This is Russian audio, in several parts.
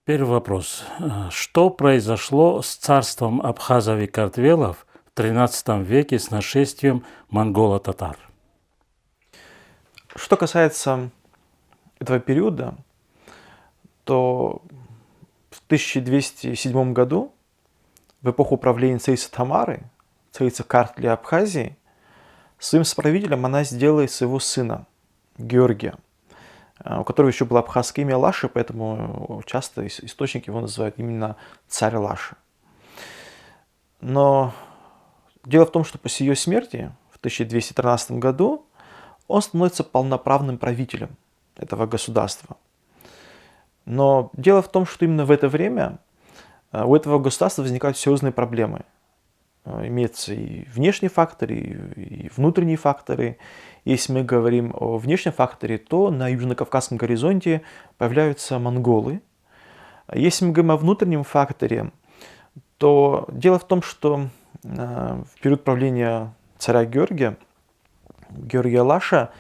Первый вопрос. Что произошло с царством абхазов и картвелов в XIII веке с нашествием монголо-татар? Что касается этого периода, то в 1207 году, в эпоху правления царицы Тамары, царицы Картли Абхазии, своим правителем она сделала своего сына Георгия, у которого еще было абхазское имя Лаши, поэтому часто источники его называют именно царь Лаши. Но дело в том, что после ее смерти в 1213 году он становится полноправным правителем этого государства. Но дело в том, что именно в это время у этого государства возникают серьезные проблемы. Имеются и внешние факторы, и внутренние факторы. Если мы говорим о внешнем факторе, то на Южно-Кавказском горизонте появляются монголы. Если мы говорим о внутреннем факторе, то дело в том, что в период правления царя Георгия Лаша,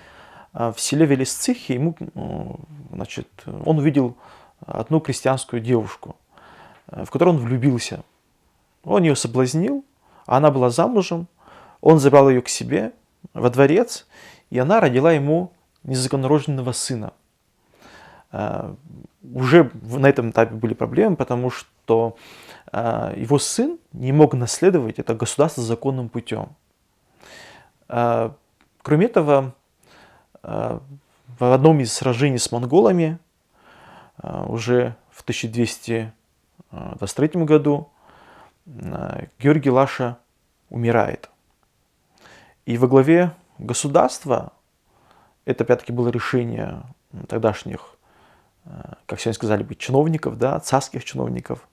в селе Велесцихи он увидел одну крестьянскую девушку, в которую он влюбился. Он ее соблазнил, она была замужем, он забрал ее к себе во дворец, и она родила ему незаконнорожденного сына. Уже на этом этапе были проблемы, потому что его сын не мог наследовать это государство законным путем. Кроме этого, в одном из сражений с монголами, уже в 1223 году, Георгий Лаша умирает. И во главе государства, это опять-таки было решение тогдашних, как сегодня сказали бы, чиновников, да, царских чиновников,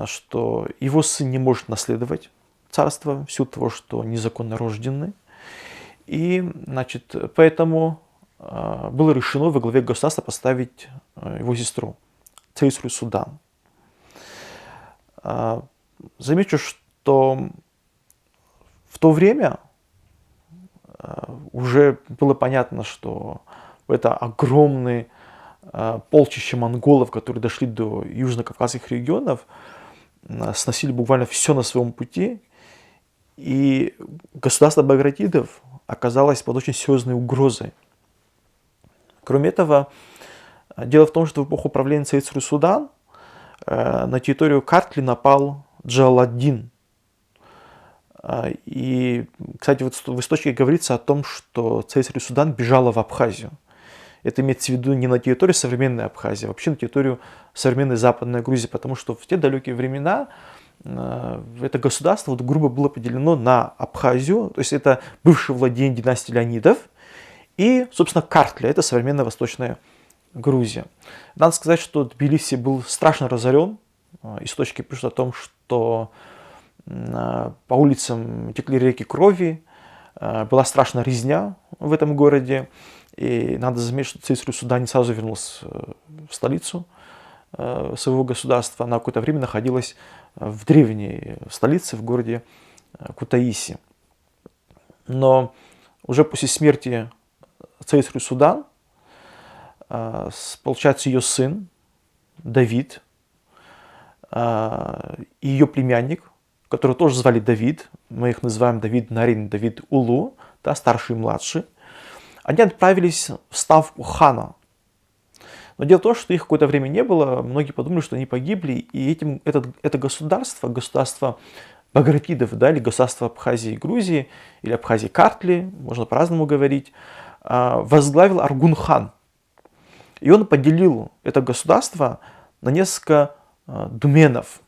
что его сын не может наследовать царство в силу того, что незаконно рожденный. И, поэтому было решено во главе государства поставить его сестру, царицу Судан. Замечу, что в то время уже было понятно, что это огромное полчище монголов, которые дошли до южно-кавказских регионов, сносили буквально все на своем пути. И государство багратидов оказалось под очень серьезной угрозой. Кроме этого, дело в том, что в эпоху правления царицы Судан на территорию Картли напал Джалал-ад-Дин. И, кстати, вот в источнике говорится о том, что царица Судан бежала в Абхазию. Это имеется в виду не на территорию современной Абхазии, а вообще на территорию современной Западной Грузии, потому что в те далекие времена это государство грубо было поделено на Абхазию, то есть это бывшее владение династии Леонидов, и, собственно, Картля, это современная Восточная Грузия. Надо сказать, что Тбилиси был страшно разорен. Источники пишут о том, что по улицам текли реки крови, была страшная резня в этом городе. И надо заметить, что царь Судан не сразу вернулся в столицу своего государства. Она какое-то время находилась в древней столице, в городе Кутаиси. Но уже после смерти царицы Судан, получается, ее сын Давид и ее племянник, которого тоже звали Давид, мы их называем Давид Нарин, Давид Улу, да, старший и младший, они отправились в ставку хана. Но дело в том, что их какое-то время не было, многие подумали, что они погибли, и это государство багратидов, да, или государство Абхазии и Грузии, или Абхазии Картли, можно по-разному говорить, возглавил Аргун-хан. И он поделил это государство на несколько думенов,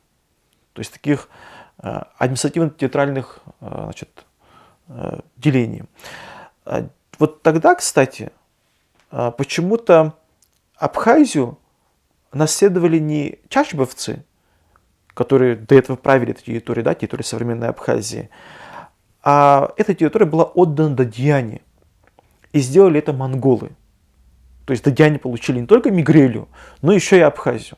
то есть таких административно-территориальных делений. Вот тогда, кстати, почему-то Абхазию наследовали не чачбовцы, которые до этого правили этой территорией, да, территории современной Абхазии, а эта территория была отдана дадьяне. И сделали это монголы. То есть дадьяне получили не только Мигрелию, но еще и Абхазию.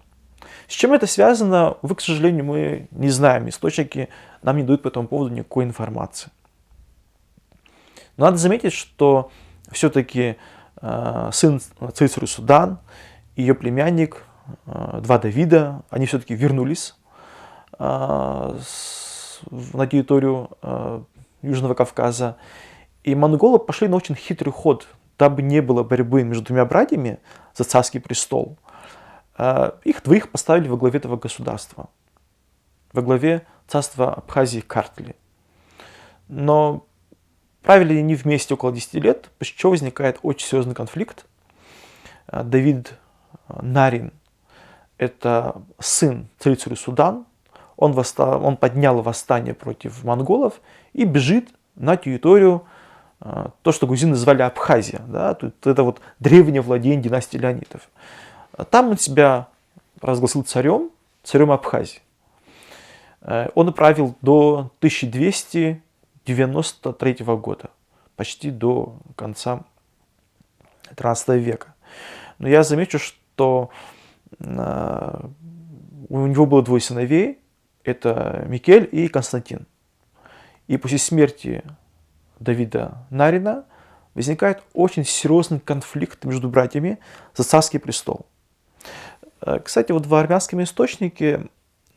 С чем это связано, вы, к сожалению, мы не знаем. Источники нам не дают по этому поводу никакой информации. Но надо заметить, что все-таки сын царицы Судан, ее племянник два Давида, они все-таки вернулись на территорию Южного Кавказа. И монголы пошли на очень хитрый ход, дабы не было борьбы между двумя братьями за царский престол. Их двоих поставили во главе этого государства, во главе царства Абхазии Картли. Но правили они вместе около 10 лет, после чего возникает очень серьезный конфликт. Давид Нарин – это сын царицы Судан. Он поднял восстание против монголов и бежит на территорию, то, что грузины называли Абхазия. Да? Это вот древнее владение династии Леонидов. Там он себя провозгласил царем Абхазии. Он правил до 1293 года, почти до конца XIII века. Но я замечу, что у него было двое сыновей, это Микель и Константин. И после смерти Давида Нарина возникает очень серьезный конфликт между братьями за царский престол. Кстати, вот в армянском источнике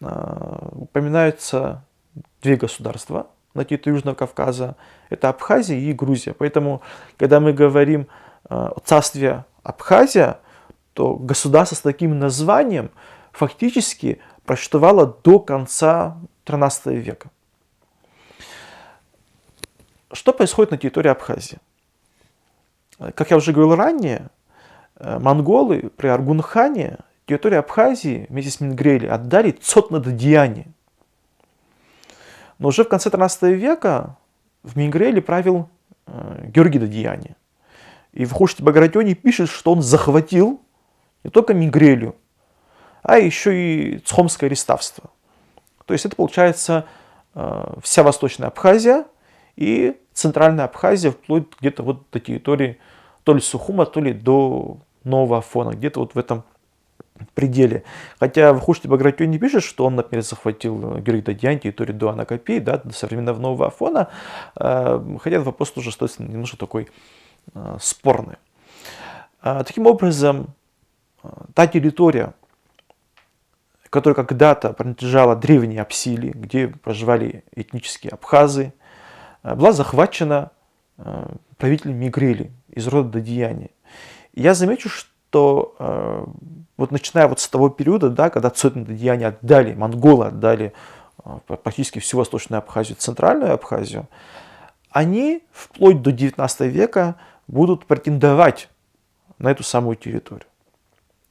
упоминаются две государства на территории Южного Кавказа. Это Абхазия и Грузия. Поэтому, когда мы говорим о царстве Абхазия, то государство с таким названием фактически просуществовало до конца XIII века. Что происходит на территории Абхазии? Как я уже говорил ранее, монголы при Аргун-хане территорию Абхазии вместе с Мингрели отдали Цотнададьяне. Но уже в конце XIII века в Мингреле правил Георгий Дадьяне. И в Хуште Багратионе пишет, что он захватил не только Мингрелю, а еще и Цхомское реставство. То есть это получается вся Восточная Абхазия и Центральная Абхазия, вплоть где-то вот до территории то ли Сухума, то ли до Нового Афона, где-то вот в этом пределе. Хотя в Хуште Багратионе пишет, что он, например, захватил Георгий Дадьян территорию до Анакапи, да, до современного Нового Афона, хотя этот вопрос тоже стоит немножко такой спорный. Таким образом, та территория, которая когда-то принадлежала древней Апсилии, где проживали этнические абхазы, была захвачена правителем Мигрели из рода Дадьяне. Я замечу, что вот начиная вот с того периода, да, когда Цотнададьяне отдали, монголы отдали практически всю Восточную Абхазию, Центральную Абхазию, они вплоть до 19 века будут претендовать на эту самую территорию.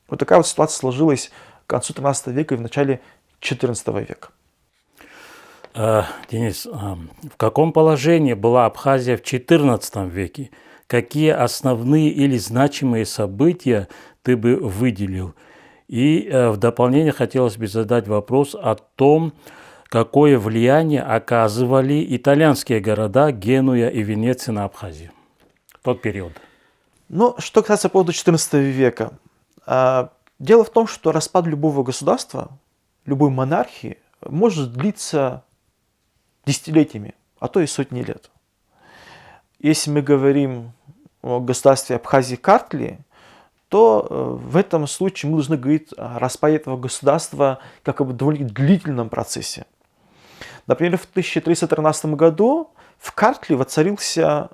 Вот такая вот ситуация сложилась к концу XIII века и в начале XIV века. Денис, в каком положении была Абхазия в XIV веке? Какие основные или значимые события ты бы выделил? И в дополнение хотелось бы задать вопрос о том, какое влияние оказывали итальянские города Генуя и Венеция на Абхазию в тот период. Ну, что касается по поводу XIV века. Дело в том, что распад любого государства, любой монархии может длиться десятилетиями, а то и сотни лет. Если мы говорим о государстве Абхазии Картли, то в этом случае мы должны говорить о распаде этого государства как об довольно длительном процессе. Например, в 1313 году в Картли воцарился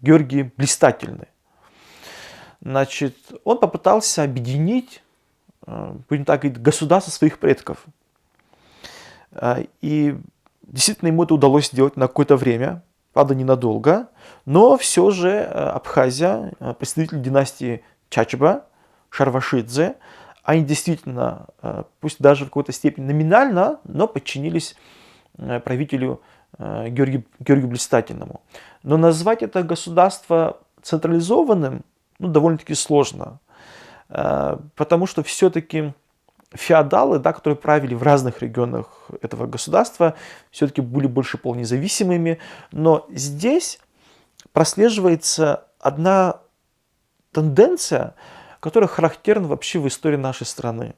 Георгий Блистательный. Значит, он попытался объединить, будем так говорить, государство своих предков. И действительно ему это удалось сделать на какое-то время, правда ненадолго, но все же Абхазия, представители династии Чачба, Шарвашидзе, они действительно, пусть даже в какой-то степени номинально, но подчинились правителю Георгию Блистательному. Но назвать это государство централизованным довольно-таки сложно, потому что все-таки феодалы, да, которые правили в разных регионах этого государства, все-таки были больше полнезависимыми, но здесь прослеживается одна тенденция, которая характерна вообще в истории нашей страны.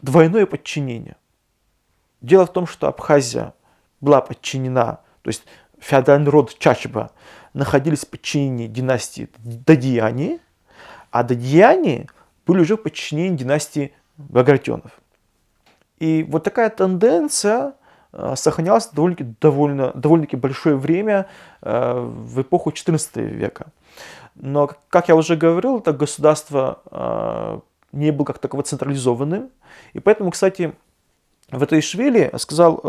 Двойное подчинение. Дело в том, что Абхазия была подчинена, то есть феодальный род Чачба находились в подчинении династии Дадьяне, а Дадьяне были уже в подчинении династии Багратионов. И вот такая тенденция сохранялась довольно-таки большое время в эпоху XIV века. Но, как я уже говорил, это государство не было как таково централизованным. И поэтому, кстати, Ватаишвили сказал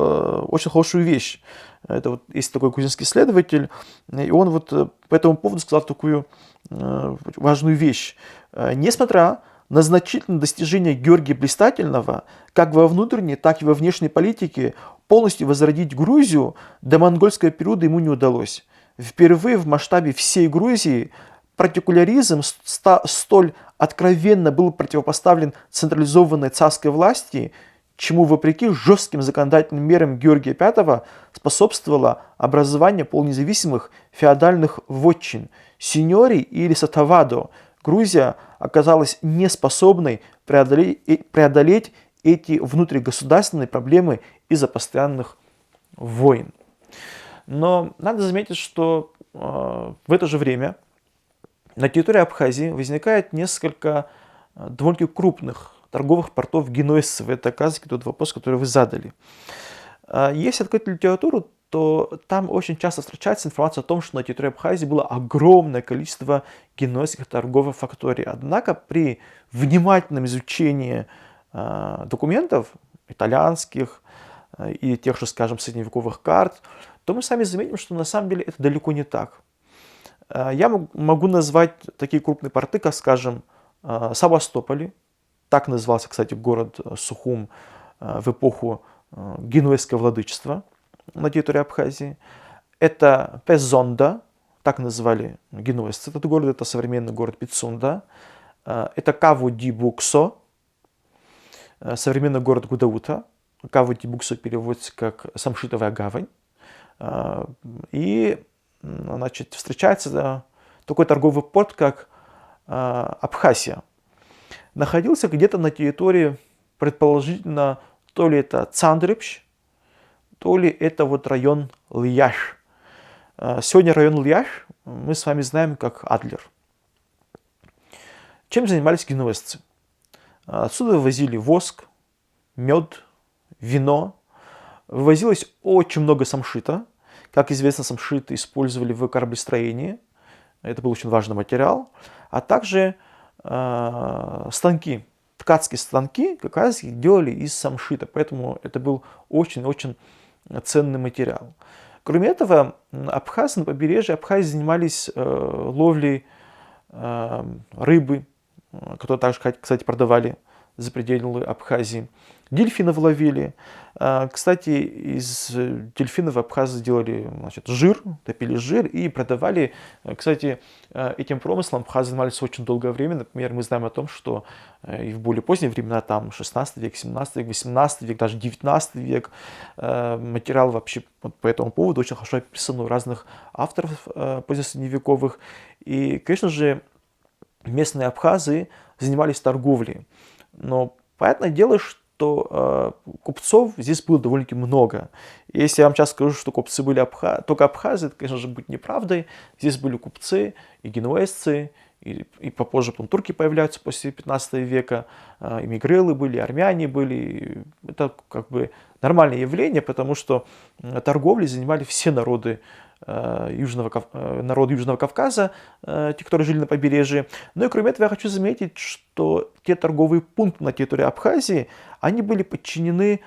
очень хорошую вещь. Это вот есть такой грузинский исследователь, и он вот по этому поводу сказал такую важную вещь. Несмотря на значительные достижения Георгия Блистательного, как во внутренней, так и во внешней политике, полностью возродить Грузию до монгольского периода ему не удалось. Впервые в масштабе всей Грузии партикуляризм столь откровенно был противопоставлен централизованной царской власти, чему, вопреки жестким законодательным мерам Георгия V, способствовало образование полунезависимых феодальных вотчин, синьорий или сатавадо. Грузия оказалась неспособной преодолеть эти внутригосударственные проблемы из-за постоянных войн. Но надо заметить, что в это же время на территории Абхазии возникает несколько довольно крупных торговых портов генуэзцев. Это, оказывается, тот вопрос, который вы задали. Если открыть литературу, то там очень часто встречается информация о том, что на территории Абхазии было огромное количество генуэзских торговых факторий. Однако при внимательном изучении документов итальянских и тех же, скажем, средневековых карт, то мы сами заметим, что на самом деле это далеко не так. Я могу назвать такие крупные порты, как, скажем, Севастополь. Так назывался, кстати, город Сухум в эпоху генуэзского владычества на территории Абхазии. Это Пезонда, так называли генуэзцы этот город, это современный город Пицунда. Это Каву-ди-Буксо, современный город Гудаута. Каву-ди-Буксо переводится как «Самшитовая гавань». И, значит, встречается такой торговый порт, как Абхазия. Находился где-то на территории, предположительно, то ли это Цандрыпщ, то ли это вот район Льяш. Сегодня район Льяш мы с вами знаем как Адлер. Чем занимались генуэзцы? Отсюда вывозили воск, мед, вино. Вывозилось очень много самшита. Как известно, самшит использовали в кораблестроении. Это был очень важный материал. А также станки, ткацкие станки, как раз их делали из самшита. Поэтому это был очень-очень ценный материал. Кроме этого, абхазы на побережье Абхазии занимались ловлей рыбы, которую также, кстати, продавали за пределы Абхазии. Дельфинов ловили. Кстати, из дельфинов абхазы делали, значит, жир, топили жир и продавали. Кстати, этим промыслом абхазы занимались очень долгое время. Например, мы знаем о том, что и в более поздние времена, там 16 век, 17 век, 18 век, даже 19 век, материал вообще по этому поводу очень хорошо описан у разных авторов позднесредневековых. И, конечно же, местные абхазы занимались торговлей. Но понятное дело, что купцов здесь было довольно-таки много. Если я вам сейчас скажу, что купцы были только абхазы, это, конечно же, будет неправдой. Здесь были купцы и генуэзцы, и попозже потом турки появляются после 15 века, и мигрелы были, и армяне были. Это как бы нормальное явление, потому что торговлей занимали все народы Южного Кавказа, те, которые жили на побережье. Ну и кроме этого я хочу заметить, что те торговые пункты на территории Абхазии, они были подчинены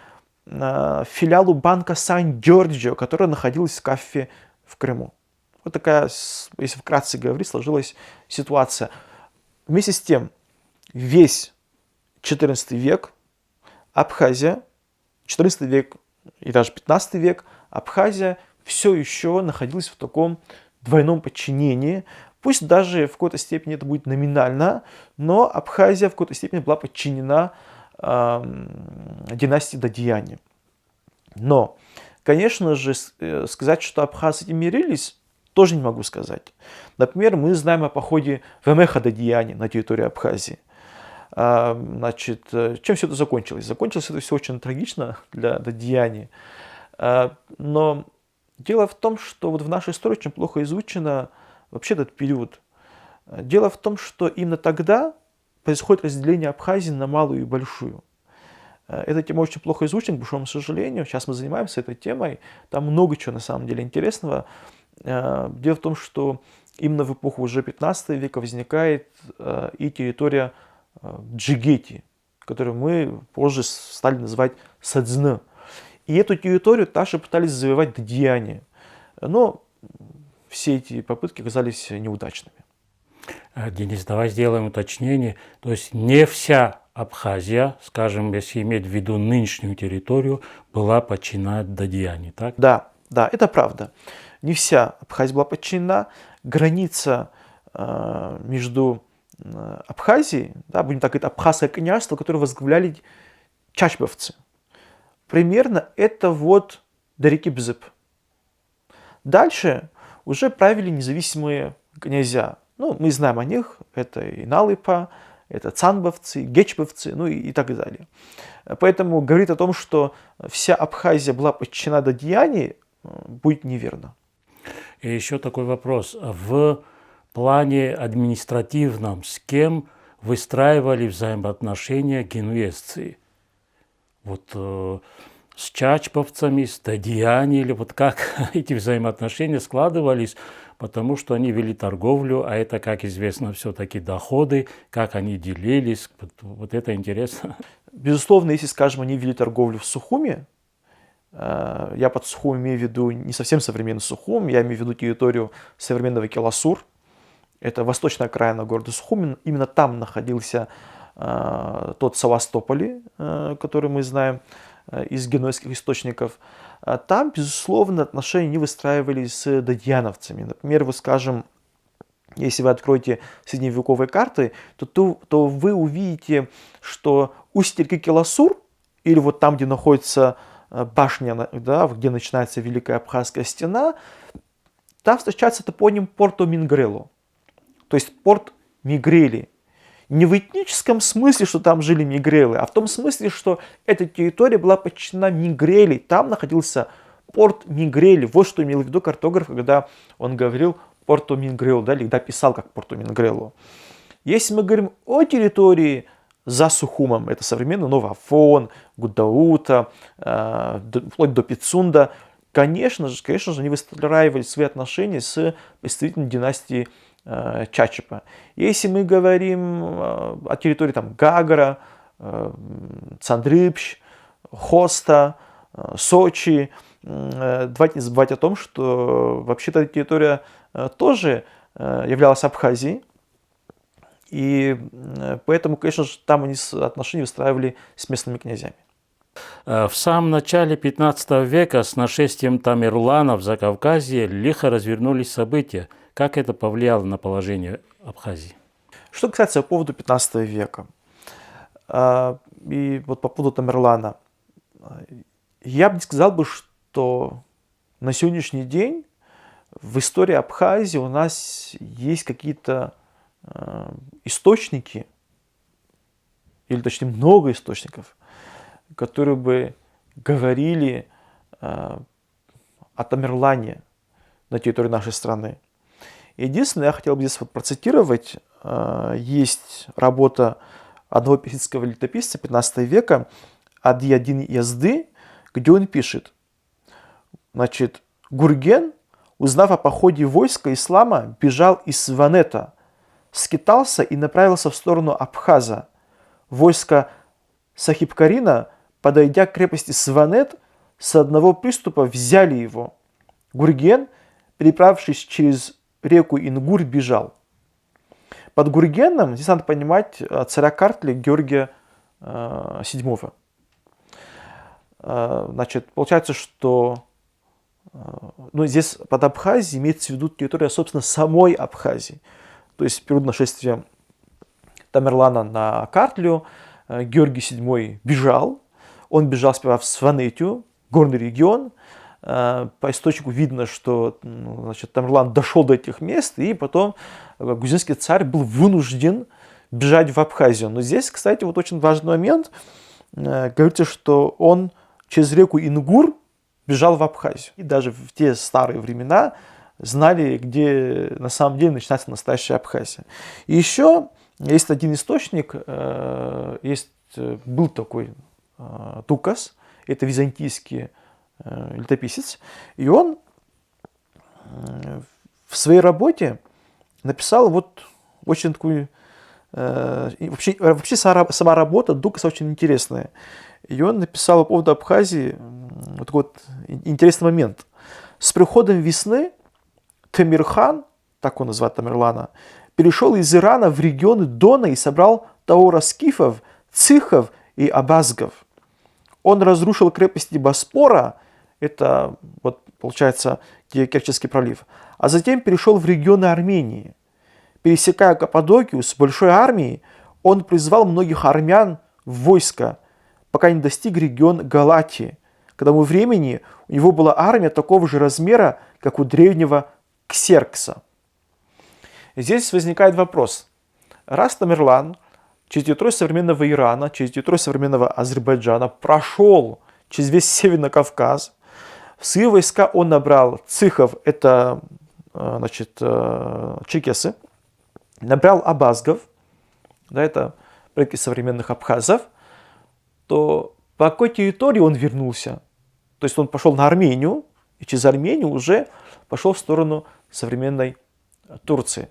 филиалу банка Сан-Джорджио, которая находилась в Кафе в Крыму. Вот такая, если вкратце говорить, сложилась ситуация. Вместе с тем, весь XIV век Абхазия, XIV век и даже XV век Абхазия все еще находилась в таком двойном подчинении. Пусть даже в какой-то степени это будет номинально, но Абхазия в какой-то степени была подчинена династии Дадияне. Но, конечно же, сказать, что абхазы с этим мирились, тоже не могу сказать. Например, мы знаем о походе Вемеха Дадияне на территорию Абхазии. Значит, чем все это закончилось? Закончилось это все очень трагично для Дадияне. Но дело в том, что вот в нашей истории очень плохо изучено вообще этот период. Дело в том, что именно тогда происходит разделение Абхазии на малую и большую. Эта тема очень плохо изучена, к большому сожалению. Сейчас мы занимаемся этой темой. Там много чего на самом деле интересного. Дело в том, что именно в эпоху уже 15 века возникает и территория Джигети, которую мы позже стали называть Садзны. И эту территорию также пытались завоевать дадьяне. Но все эти попытки оказались неудачными. Денис, давай сделаем уточнение. То есть не вся Абхазия, скажем, если иметь в виду нынешнюю территорию, была подчинена дадьяне, так? Да, это правда. Не вся Абхазия была подчинена. Граница между Абхазией, да, будем так говорить, Абхазское княжество, которое возглавляли чачбовцы. Примерно это вот до реки Бзып. Дальше уже правили независимые князья. Ну, мы знаем о них. Это и Налыпа, это цанбовцы, гечбовцы, ну и так далее. Поэтому говорить о том, что вся Абхазия была подчинена дадьяне, будет неверно. И еще такой вопрос. В плане административном с кем выстраивали взаимоотношения генуэзцы? Вот с чачповцами, с дадьяне, или вот как эти взаимоотношения складывались, потому что они вели торговлю, а это, как известно, все-таки доходы, как они делились, вот это интересно. Безусловно, если, скажем, они вели торговлю в Сухуме, я под Сухум имею в виду не совсем современный Сухум, я имею в виду территорию современного Келасур, это восточная окраина города Сухум, именно там находился тот Севастополь, который мы знаем из генуэзских источников. Там, безусловно, отношения не выстраивались с дадьяновцами. Например, вы, скажем, если вы откроете средневековые карты, то вы увидите, что устье реки Келасур, или вот там, где находится башня, да, где начинается Великая Абхазская стена, там встречается топоним Порто Мингрело, то есть порт Мигрели. Не в этническом смысле, что там жили мигрелы, а в том смысле, что эта территория была подчинена Мигрели. Там находился порт Мигрели. Вот что имел в виду картограф, когда он говорил Порто Мингрело, да, или когда писал как Порто Мингрело. Если мы говорим о территории за Сухумом, это современный Новый Афон, Гудаута, вплоть до Пицунда, конечно же, они выстраивали свои отношения с представителями династии Чачепа. Если мы говорим о территории там, Гагара, Цандрыпщ, Хоста, Сочи, давайте не забывать о том, что вообще-то эта территория тоже являлась Абхазией. И поэтому, конечно же, там они отношения выстраивали с местными князьями. В самом начале 15 века с нашествием Тамерлана в Закавказье лихо развернулись события. Как это повлияло на положение Абхазии? Что касается по поводу 15 века, и вот по поводу Тамерлана, я бы сказал, что на сегодняшний день в истории Абхазии у нас есть какие-то источники, или точнее много источников, которые бы говорили о Тамерлане на территории нашей страны. Единственное, я хотел бы здесь вот процитировать, есть работа одного персидского летописца 15 века Ад-Ядин Язды, где он пишет, значит, Гурген, узнав о походе войска ислама, бежал из Сванета, скитался и направился в сторону Абхаза. Войско Сахибкарина, подойдя к крепости Сванет, с одного приступа взяли его. Гурген, переправившись через реку Ингур, бежал. Под Гургеном здесь надо понимать царя Картли Георгия VII. Значит, получается, что здесь под Абхазией имеется в виду территория, собственно, самой Абхазии. То есть в период нашествия Тамерлана на Картлю Георгий VII бежал. Он бежал сперва в Сванетию, горный регион. По источнику видно, что значит, Тамерлан дошел до этих мест, и потом грузинский царь был вынужден бежать в Абхазию. Но здесь, кстати, вот очень важный момент. Говорится, что он через реку Ингур бежал в Абхазию. И даже в те старые времена знали, где на самом деле начинается настоящая Абхазия. И еще Есть один источник, был такой Тукас, это византийский летописец, и он в своей работе написал вот очень такую... Вообще сама работа Дукаса очень интересная. И он написал по поводу Абхазии вот такой вот интересный момент. С приходом весны Темирхан, так он называет Тамерлана, перешел из Ирана в регионы Дона и собрал таора скифов, цихов и абазгов. Он разрушил крепости Боспора, это вот получается Керченский пролив, а затем перешел в регионы Армении. Пересекая Каппадокию с большой армией, он призвал многих армян в войско, пока не достиг регион Галатии. К тому времени у него была армия такого же размера, как у древнего Ксеркса. Здесь возникает вопрос. Раз Тамерлан через территорию современного Ирана, через территорию современного Азербайджана прошел через весь Северный Кавказ, в свои войска он набрал цихов, это черкесы, набрал абазгов, да, это предки современных абхазов, то по какой территории он вернулся? То есть он пошел на Армению, и через Армению уже пошел в сторону современной Турции.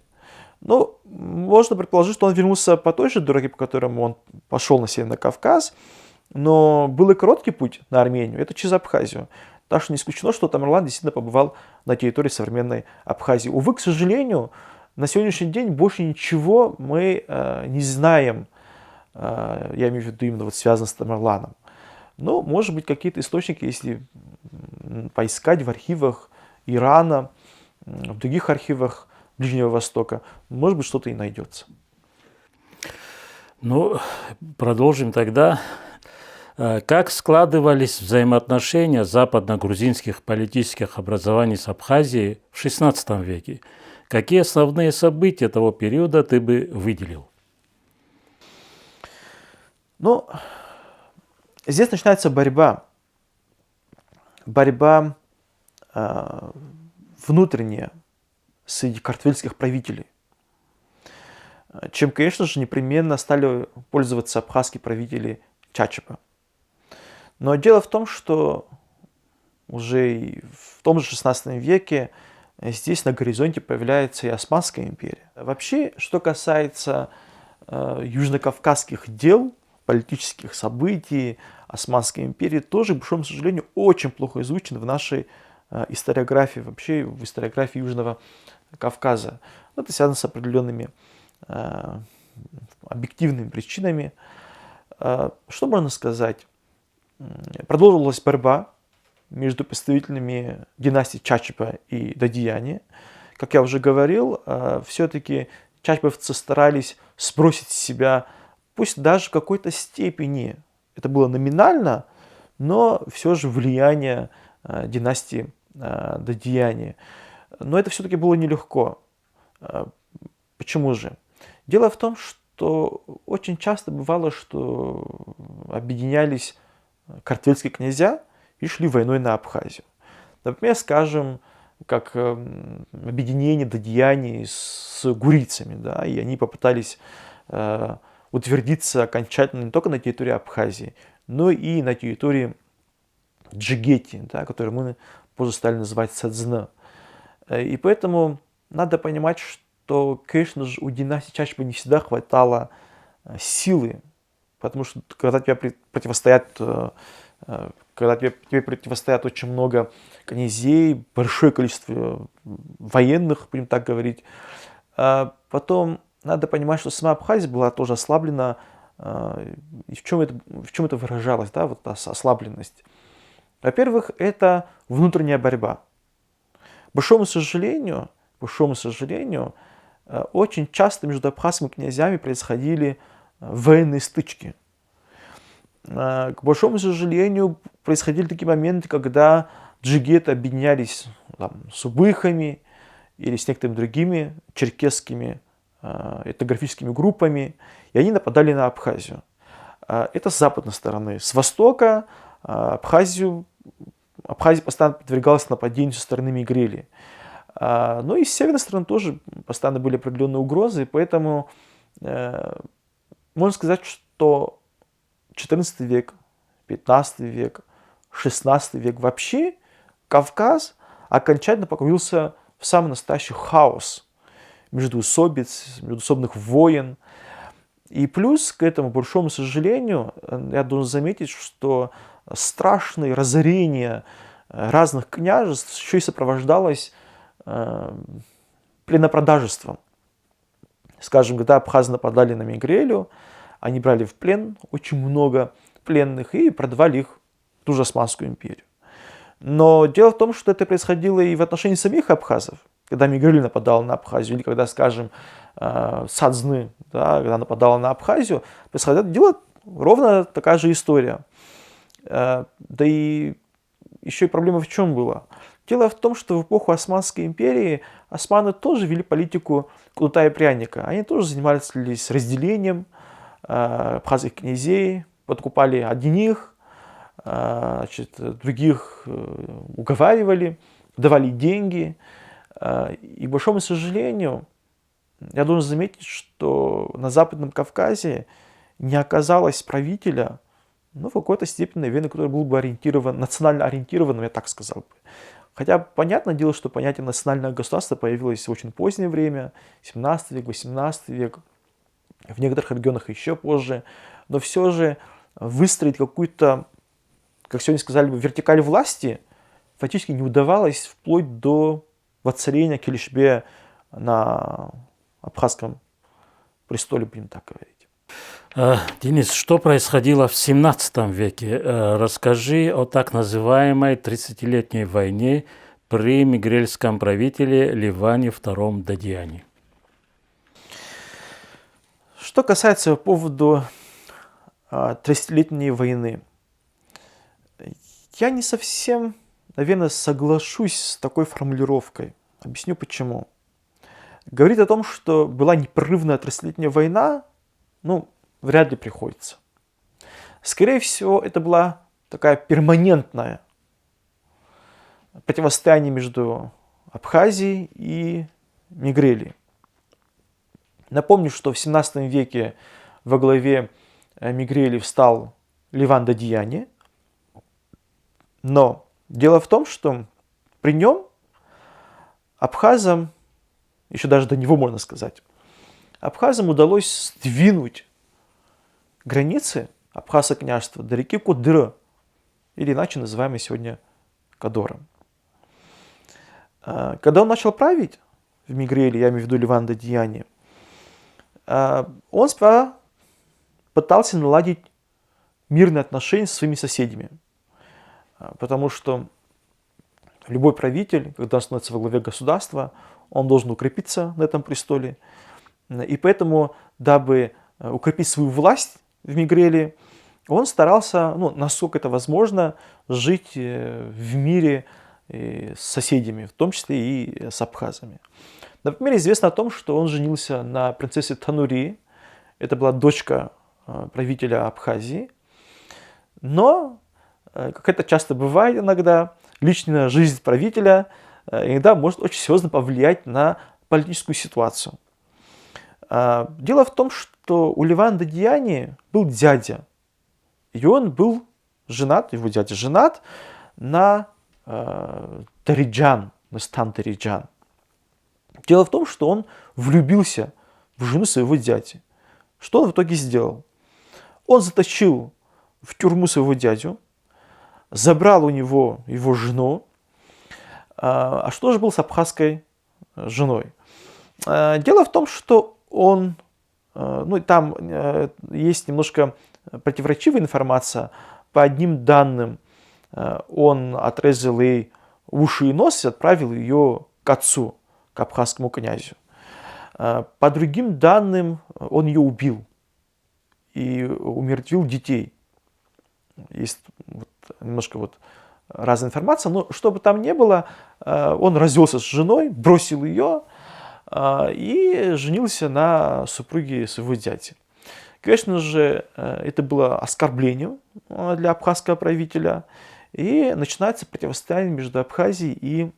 Ну, можно предположить, что он вернулся по той же дороге, по которому он пошел на Северный Кавказ, но был и короткий путь на Армению, это через Абхазию. Так что не исключено, что Тамерлан действительно побывал на территории современной Абхазии. Увы, к сожалению, на сегодняшний день больше ничего мы не знаем, я имею в виду именно вот связано с Тамерланом. Но, может быть, какие-то источники, если поискать в архивах Ирана, в других архивах Ближнего Востока, может быть, что-то и найдется. Ну, продолжим тогда. Как складывались взаимоотношения западно-грузинских политических образований с Абхазией в XVI веке? Какие основные события того периода ты бы выделил? Ну, здесь начинается борьба. Борьба внутренняя среди картвельских правителей. Чем, конечно же, непременно стали пользоваться абхазские правители Чачепа. Но дело в том, что уже и в том же XVI веке здесь на горизонте появляется и Османская империя. Вообще, что касается южнокавказских дел, политических событий Османской империи, тоже, к большому сожалению, очень плохо изучен в нашей историографии, вообще в историографии Южного Кавказа. Это связано с определенными объективными причинами. Что можно сказать? Продолжилась борьба между представителями династии Чачепа и Дадияни. Как я уже говорил, все-таки чачеповцы старались сбросить с себя, пусть даже в какой-то степени, это было номинально, но все же влияние династии Дадияни. Но это все-таки было нелегко. Почему же? Дело в том, что очень часто бывало, что объединялись картвельские князья и шли войной на Абхазию. Например, скажем, как объединение Дадияни с гурийцами, да, и они попытались утвердиться окончательно не только на территории Абхазии, но и на территории Джигети, да, которую мы позже стали называть Садзна. И поэтому надо понимать, что, конечно же, у династии Чачепа не всегда хватало силы, потому что когда тебе противостоят очень много князей, большое количество военных, будем так говорить, потом надо понимать, что сама Абхазия была тоже ослаблена, и в чем это выражалось, да, вот ослабленность. Во-первых, это внутренняя борьба. К большому сожалению, очень часто между абхазскими князьями происходили военные стычки. К большому сожалению, происходили такие моменты, когда джигиты объединялись с убыхами или с некоторыми другими черкесскими этнографическими группами, и они нападали на Абхазию. Это с западной стороны. С востока Абхазия постоянно подвергалась нападению со стороны Мигрели. Но и с северной стороны тоже постоянно были определенные угрозы, и поэтому Можно сказать, что XIV век, XV век, XVI век вообще Кавказ окончательно погрузился в самый настоящий хаос междоусобиц, междоусобных войн. И плюс к этому, к большому сожалению, я должен заметить, что страшное разорение разных княжеств еще и сопровождалось пленопродажеством. Скажем, когда абхазы нападали на Мигрелию, они брали в плен очень много пленных и продавали их в ту же Османскую империю. Но дело в том, что это происходило и в отношении самих абхазов. Когда Мигрелия нападала на Абхазию, или когда, скажем, Садзны, да, когда нападала на Абхазию, происходило ровно такая же история. Да и еще и проблема в чем была? Дело в том, что в эпоху Османской империи османы тоже вели политику кнута и пряника. Они тоже занимались разделением абхазских князей, подкупали одних, других уговаривали, давали деньги. И, к большому сожалению, я должен заметить, что на Западном Кавказе не оказалось правителя, в какой-то степени, наверное, который был бы ориентирован, национально ориентированным, я так сказал бы. Хотя, понятное дело, что понятие национального государства появилось в очень позднее время, 17 век, 18 век, в некоторых регионах еще позже. Но все же выстроить какую-то, как сегодня сказали бы, вертикаль власти фактически не удавалось вплоть до воцарения Келишбе на абхазском престоле, будем так говорить. Денис, что происходило в 17 веке? Расскажи о так называемой 30-летней войне при мигрельском правителе Ливане II Дадьяне. Что касается по поводу 30-летней войны, я не совсем, наверное, соглашусь с такой формулировкой. Объясню почему. Говорить о том, что была непрерывная 30-летняя война, вряд ли приходится. Скорее всего, это была такая перманентная противостояние между Абхазией и Мигрелией. Напомню, что в 17 веке во главе Мигрелии встал Ливан Дадьяне, но дело в том, что при нем абхазам, еще даже до него можно сказать, абхазам удалось сдвинуть границы Абхазского княжества до реки Кодыра, или иначе называемой сегодня Кодором. Когда он начал править в Мигрелии, я имею в виду Ливан Дадьяне, он сперва пытался наладить мирные отношения со своими соседями, потому что любой правитель, когда он становится во главе государства, он должен укрепиться на этом престоле, и поэтому, дабы укрепить свою власть в Мигрелии, он старался, насколько это возможно, жить в мире с соседями, в том числе и с абхазами. Например, известно о том, что он женился на принцессе Танури, это была дочка правителя Абхазии, но, как это часто бывает иногда, личная жизнь правителя иногда может очень серьезно повлиять на политическую ситуацию. Дело в том, что у Ливана Дадьяне был дядя, и он был женат, его дядя женат на Дариджан, на стан Дариджан. Дело в том, что он влюбился в жену своего дяди. Что он в итоге сделал? Он затащил в тюрьму своего дядю, забрал у него его жену. А что же было с абхазской женой? Дело в том, что он, там есть немножко противоречивая информация. По одним данным, он отрезал ей уши и нос и отправил ее к отцу, к абхазскому князю. По другим данным, он ее убил и умертвил детей. Есть немножко разная информация, но что бы там ни было, он развелся с женой, бросил ее и женился на супруге своего дяди. Конечно же, это было оскорблением для абхазского правителя, и начинается противостояние между Абхазией и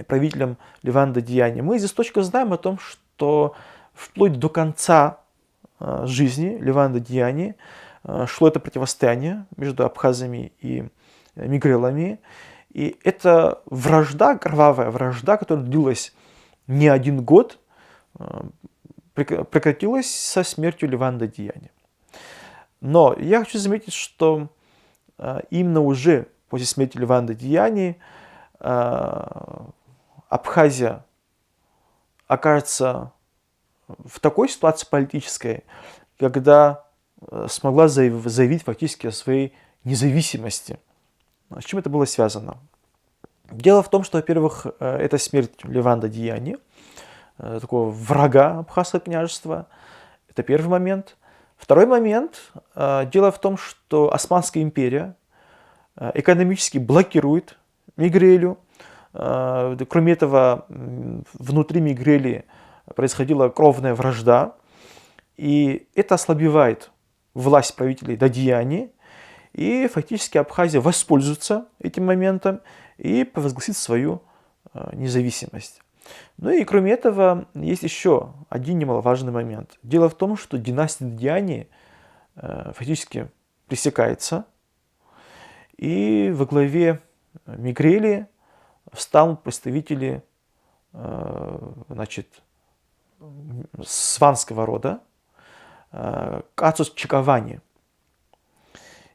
правителем Ливана Дадьяне. Мы из источников знаем о том, что вплоть до конца жизни Леванда Диани шло это противостояние между абхазами и мигрелами. И эта вражда, кровавая вражда, которая длилась не один год, прекратилась со смертью Леванда Диани. Но я хочу заметить, что именно уже после смерти Леванда Диани Абхазия окажется в такой ситуации политической, когда смогла заявить фактически о своей независимости. С чем это было связано? Дело в том, что, во-первых, это смерть Леванда Диани, такого врага Абхазского княжества. Это первый момент. Второй момент. Дело в том, что Османская империя экономически блокирует Мигрелию. Кроме этого, внутри Мигрелии происходила кровная вражда. И это ослабевает власть правителей Дадияни. И фактически Абхазия воспользуется этим моментом и провозгласит свою независимость. Ну и кроме этого, есть еще один немаловажный момент. Дело в том, что династия Дадияни фактически пресекается. И во главе Мигрелии встанут представители сванского рода, Кацус Чикавани.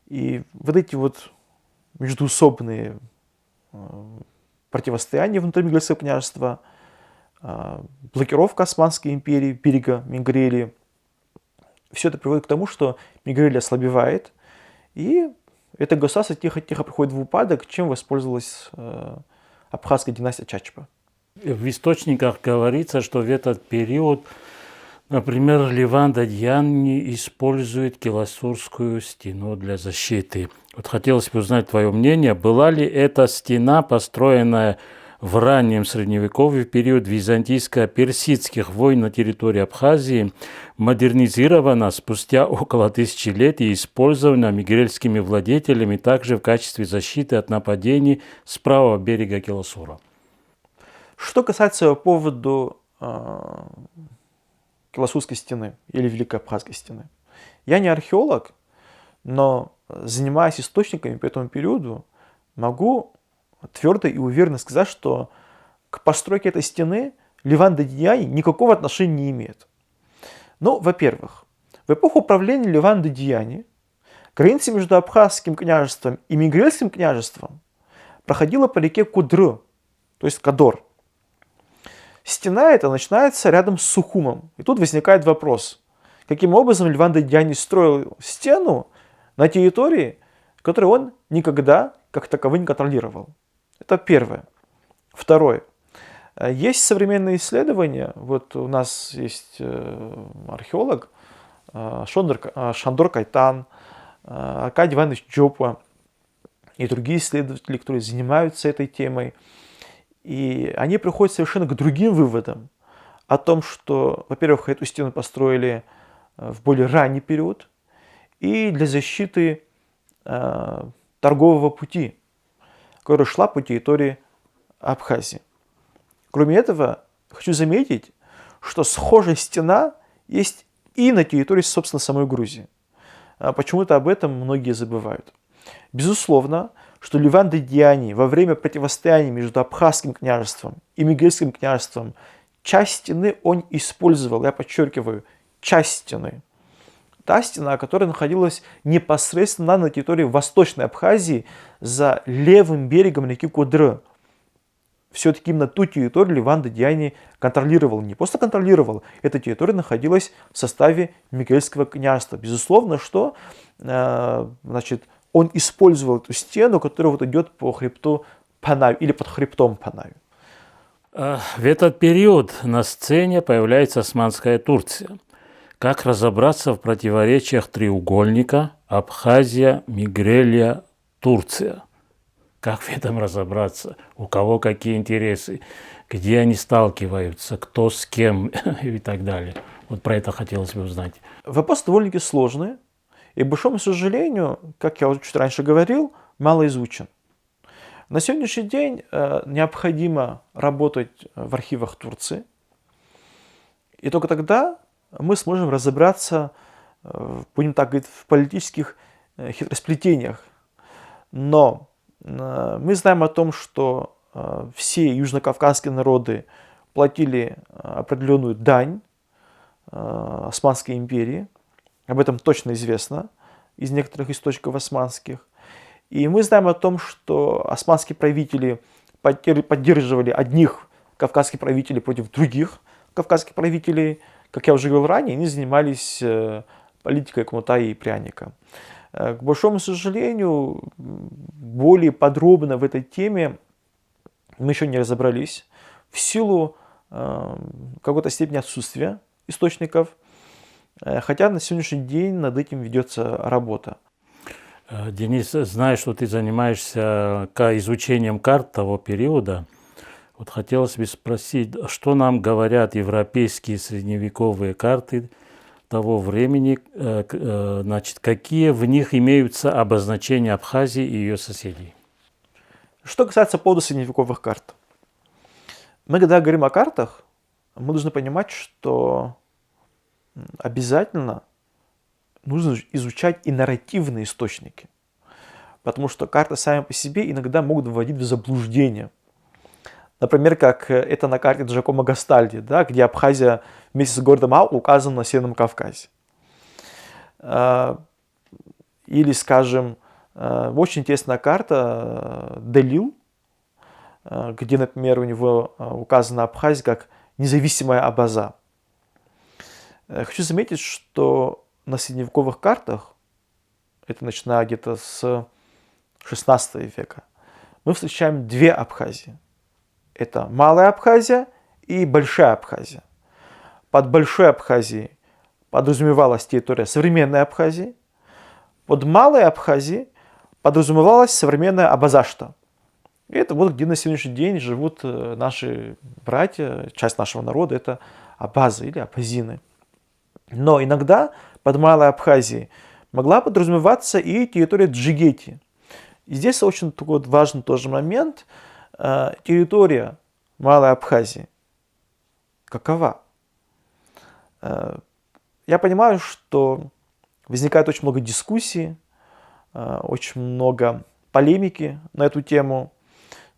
И вот эти вот междуусобные противостояния внутри Мигрельского княжества, блокировка Османской империи, берега Мигрелии, все это приводит к тому, что Мигрелия ослабевает, и это государство тихо-тихо приходит в упадок, чем воспользовалась абхазская династия Чачпа. В источниках говорится, что в этот период, например, Леванда Диани использует Киласурскую стену для защиты. Вот хотелось бы узнать твое мнение, была ли эта стена, построенная в раннем средневековье, в период византийско-персидских войн на территории Абхазии, модернизирована спустя около тысячелетия и использована мигрельскими владетелями также в качестве защиты от нападений с правого берега Киласура. Что касается по поводу Киласурской стены или Великой Абхазской стены. Я не археолог, но занимаясь источниками по этому периоду, могу твердо и уверенно сказать, что к постройке этой стены Леванда Диани никакого отношения не имеет. Ну, во-первых, в эпоху правления Леванда Диани граница между Абхазским княжеством и Мигрельским княжеством проходила по реке Кудры, то есть Кадор. Стена эта начинается рядом с Сухумом. И тут возникает вопрос, каким образом Леванда Диани строил стену на территории, которую он никогда как таковой не контролировал. Это первое. Второе. Есть современные исследования. Вот у нас есть археолог Шандор Кайтан, Аркадий Иванович Джопа и другие исследователи, которые занимаются этой темой. И они приходят совершенно к другим выводам о том, что, во-первых, эту стену построили в более ранний период и для защиты торгового пути, которая шла по территории Абхазии. Кроме этого, хочу заметить, что схожая стена есть и на территории, собственно, самой Грузии. Почему-то об этом многие забывают. Безусловно, что Леванда Диани во время противостояния между Абхазским княжеством и Мигрельским княжеством часть стены он использовал, я подчеркиваю, часть стены. Та стена, которая находилась непосредственно на территории Восточной Абхазии за левым берегом реки Кудры. Все-таки именно ту территорию Леванда Диани контролировал. Не просто контролировал, эта территория находилась в составе Мигрельского княжества. Безусловно, что он использовал эту стену, которая вот идет по хребту Панави или под хребтом Панави. В этот период на сцене появляется Османская Турция. Как разобраться в противоречиях треугольника Абхазия, Мигрелия, Турция? Как в этом разобраться? У кого какие интересы? Где они сталкиваются? Кто с кем? И так далее. Вот про это хотелось бы узнать. Вопрос довольно-таки сложный. И, к большому сожалению, как я уже чуть раньше говорил, мало изучен. На сегодняшний день необходимо работать в архивах Турции И только тогда мы сможем разобраться, будем так говорить, в политических хитросплетениях. Но мы знаем о том, что все южнокавказские народы платили определенную дань Османской империи. Об этом точно известно из некоторых источников османских. И мы знаем о том, что османские правители поддерживали одних кавказских правителей против других кавказских правителей. Как я уже говорил ранее, они занимались политикой кнута и пряника. К большому сожалению, более подробно в этой теме мы еще не разобрались в силу какой-то степени отсутствия источников, хотя на сегодняшний день над этим ведется работа. Денис, знаю, что ты занимаешься изучением карт того периода. Вот хотелось бы спросить, что нам говорят европейские средневековые карты того времени, значит, какие в них имеются обозначения Абхазии и ее соседей? Что касается повода средневековых карт. Мы, когда говорим о картах, мы должны понимать, что обязательно нужно изучать и нарративные источники. Потому что карты сами по себе иногда могут вводить в заблуждение. Например, как это на карте Джакомо Гастальди, да, где Абхазия вместе с городом Ау указана на Северном Кавказе. Или, скажем, очень интересная карта Делил, где, например, у него указана Абхазия как независимая Абаза. Хочу заметить, что на средневековых картах, это начиная где-то с 16 века, мы встречаем две Абхазии. Это Малая Абхазия и Большая Абхазия. Под Большой Абхазией подразумевалась территория современной Абхазии. Под Малой Абхазией подразумевалась современная Абазашта. И это вот где на сегодняшний день живут наши братья, часть нашего народа, это абазы или абазины. Но иногда под Малой Абхазией могла подразумеваться и территория Джигети. И здесь очень такой важный тоже момент. Территория Малой Абхазии какова? Я понимаю, что возникает очень много дискуссий, очень много полемики на эту тему.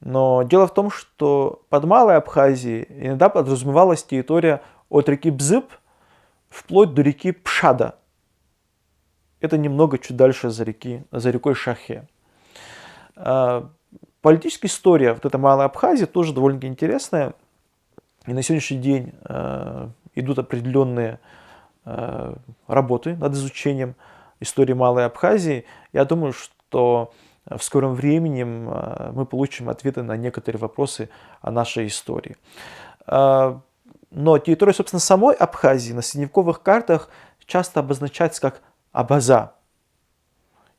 Но дело в том, что под Малой Абхазией иногда подразумевалась территория от реки Бзып вплоть до реки Пшада. Это немного чуть дальше за рекой Шахе. Политическая история вот этой Малой Абхазии тоже довольно интересная. И на сегодняшний день идут определенные работы над изучением истории Малой Абхазии. Я думаю, что в скором времени мы получим ответы на некоторые вопросы о нашей истории. Но территория, собственно, самой Абхазии на средневековых картах часто обозначается как Абаза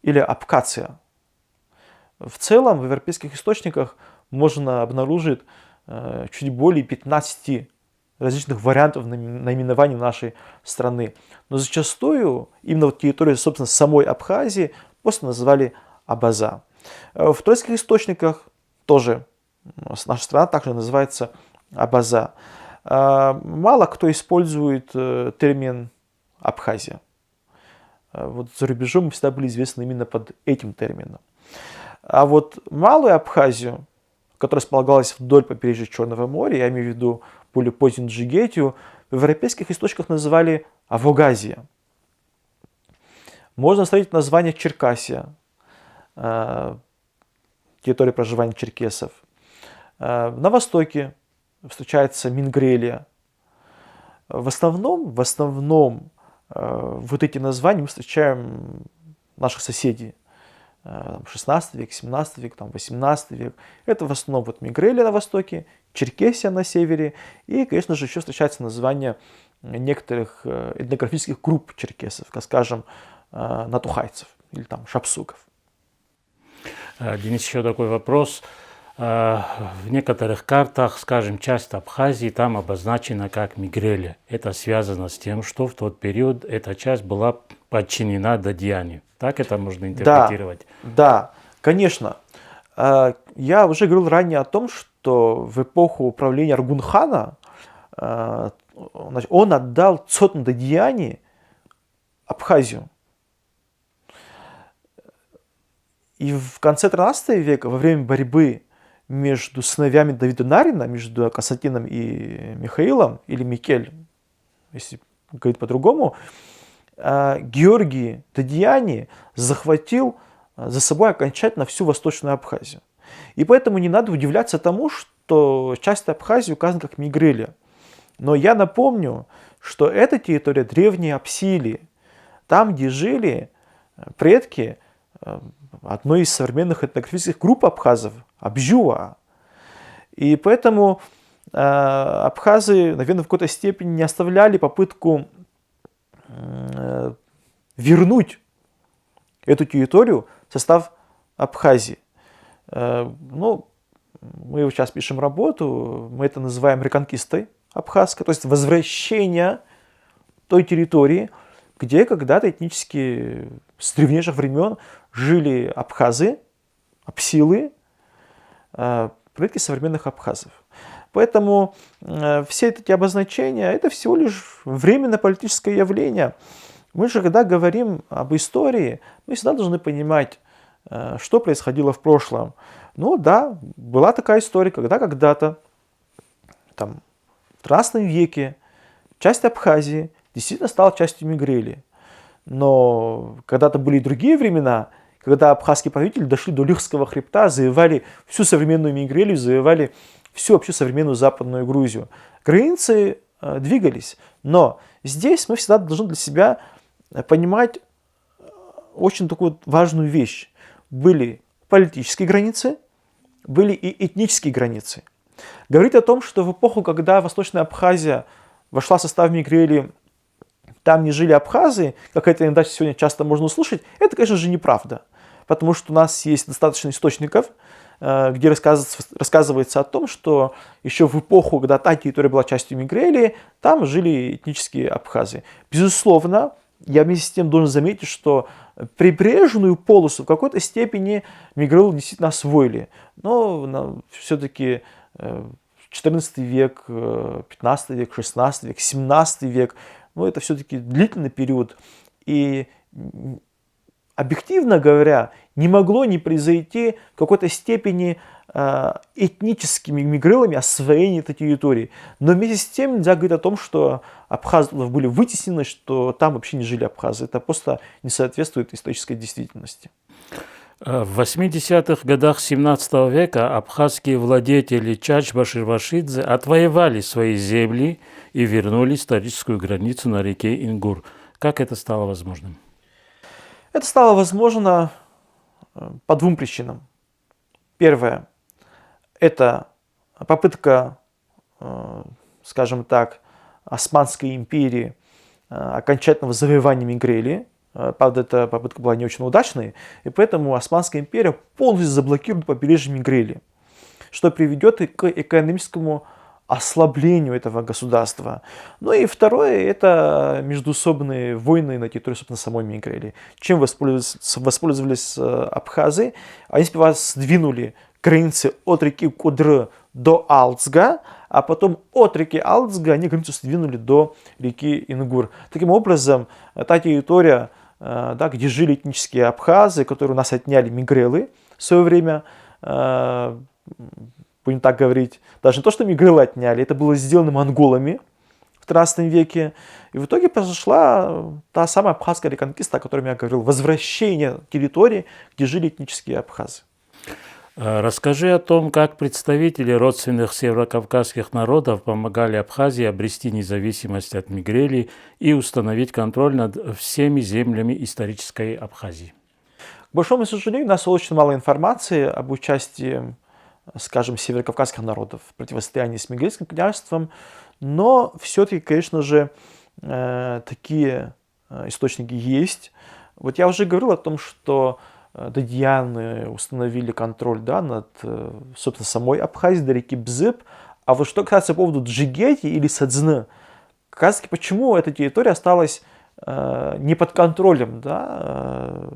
или Абхазия. В целом в европейских источниках можно обнаружить чуть более 15 различных вариантов наименований нашей страны. Но зачастую именно вот территорию, собственно, самой Абхазии просто называли Абаза. В турецких источниках тоже наша страна также называется Абаза. Мало кто использует термин Абхазия. Вот за рубежом мы всегда были известны именно под этим термином. А вот Малую Абхазию, которая располагалась вдоль побережья Черного моря, я имею в виду более позднюю Джигетию, в европейских источниках называли Авогазия. Можно встретить название Черкасия, территория проживания черкесов. На востоке встречается Мингрелия. В основном вот эти названия мы встречаем наших соседей. 16 век, 17 век, 18 век. Это в основном вот Мингрелия на востоке, Черкесия на севере. И, конечно же, еще встречается название некоторых этнографических групп черкесов, как, скажем, натухайцев или там шапсуков. Денис, еще такой вопрос. В некоторых картах, скажем, часть Абхазии там обозначена как Мигрелия. Это связано с тем, что в тот период эта часть была подчинена Дадьяне. Так это можно интерпретировать? Да, конечно. Я уже говорил ранее о том, что в эпоху правления Аргун-хана он отдал Цотн-Дадьяне Абхазию. И в конце 13 века, во время борьбы между сыновьями Давида Нарина, между Константином и Михаилом, или Микель, если говорить по-другому, Георгий Дадьяне захватил за собой окончательно всю Восточную Абхазию. И поэтому не надо удивляться тому, что часть Абхазии указана как Мигрелия. Но я напомню, что эта территория древней Апсилии, там, где жили предки одной из современных этнографических групп абхазов, Абжуа. И поэтому абхазы, наверное, в какой-то степени не оставляли попытку вернуть эту территорию в состав Абхазии. Ну, мы сейчас пишем работу, мы это называем реконкистой абхазской, то есть возвращение той территории, где когда-то этнически с древнейших времен жили абхазы, апсилы, предки современных абхазов. Поэтому все эти обозначения – это всего лишь временно-политическое явление. Мы же, когда говорим об истории, мы всегда должны понимать, что происходило в прошлом. Ну да, была такая история, когда когда-то, там, в 13 веке, часть Абхазии действительно стала частью Мигрелии. Но когда-то были и другие времена, когда абхазские правители дошли до Лихского хребта, завоевали всю современную Мигрелию, завоевали всю вообще современную Западную Грузию. Границы двигались, но здесь мы всегда должны для себя понимать очень такую важную вещь. Были политические границы, были и этнические границы. Говорить о том, что в эпоху, когда Восточная Абхазия вошла в состав Мигрелии, там не жили абхазы, как это иногда сегодня часто можно услышать, это, конечно же, неправда. Потому что у нас есть достаточно источников, где рассказывается о том, что еще в эпоху, когда та территория была частью Мигрелии, там жили этнические абхазы. Безусловно, я вместе с тем должен заметить, что прибрежную полосу в какой-то степени мигрелы действительно освоили. Но все-таки 14 век, 15 век, 16 век, 17 век, ну, это все-таки длительный период. И объективно говоря, не могло не произойти в какой-то степени этническими мигрелами освоение этой территории. Но вместе с тем нельзя говорить о том, что абхазы были вытеснены, что там вообще не жили абхазы. Это просто не соответствует исторической действительности. В 80-х годах 17 века абхазские владетели Чач-Башир-Башидзе отвоевали свои земли и вернули историческую границу на реке Ингур. Как это стало возможным? Это стало возможно по двум причинам. Первое – это попытка, скажем так, Османской империи окончательного завоевания Мигрелии. Правда, эта попытка была не очень удачной, и поэтому Османская империя полностью заблокирует побережье Мигрелии, что приведет и к экономическому ослаблению этого государства. Ну и второе – это междоусобные войны на территории, собственно, самой Мигрелии. Чем воспользовались абхазы? Они сперва сдвинули границы от реки Кудры до Алцга, а потом от реки Алцга они границу сдвинули до реки Ингур. Таким образом, та территория, да, где жили этнические абхазы, которые у нас отняли мигрелы в свое время, будем так говорить, даже не то, что мигрелы отняли, это было сделано монголами в 13 веке. И в итоге произошла та самая абхазская реконкиста, о которой я говорил, возвращение территории, где жили этнические абхазы. Расскажи о том, как представители родственных северокавказских народов помогали Абхазии обрести независимость от Мигрелии и установить контроль над всеми землями исторической Абхазии. К большому сожалению, у нас очень мало информации об участии, скажем, северокавказских народов в противостоянии с Мигрельским княжеством, но все-таки, конечно же, такие источники есть. Вот я уже говорил о том, что дадьяны установили контроль, да, над, собственно, самой Абхазией до реки Бзып. А вот что касается по поводу Джигети или Садзны, как раз таки почему эта территория осталась не под контролем, да,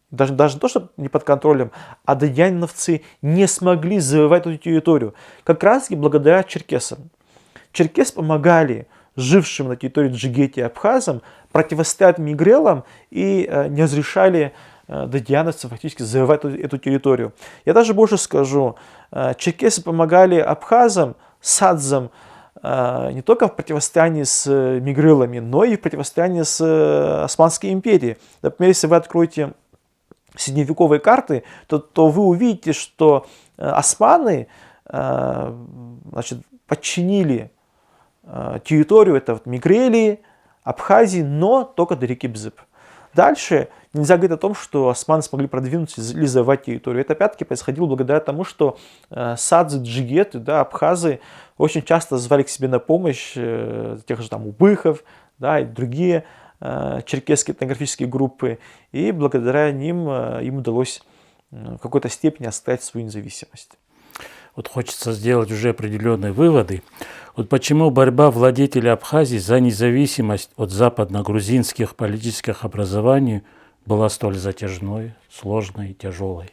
даже не то, что не под контролем, а дадьяновцы не смогли завоевать эту территорию, как раз таки благодаря черкесам. черкесы помогали жившим на территории Джигети абхазам противостоять мигрелам и не разрешали дадьяновцам фактически завоевать эту территорию. Я даже больше скажу, черкесы помогали абхазам, садзам не только в противостоянии с мигрелами, но и в противостоянии с Османской империей. Например, если вы откроете средневековые карты, то вы увидите, что османы подчинили территорию, это вот Мигрелии, Абхазии, но только до реки Бзып. Дальше нельзя говорить о том, что османы смогли продвинуться или завоевать территорию. Это опять-таки происходило благодаря тому, что садзы, джигеты, да, абхазы очень часто звали к себе на помощь тех же там убыхов, да, и другие черкесские этнографические группы. И благодаря ним им удалось в какой-то степени оставить свою независимость. Вот хочется сделать уже определенные выводы. Вот почему борьба владетелей Абхазии за независимость от западно-грузинских политических образований была столь затяжной, сложной и тяжелой?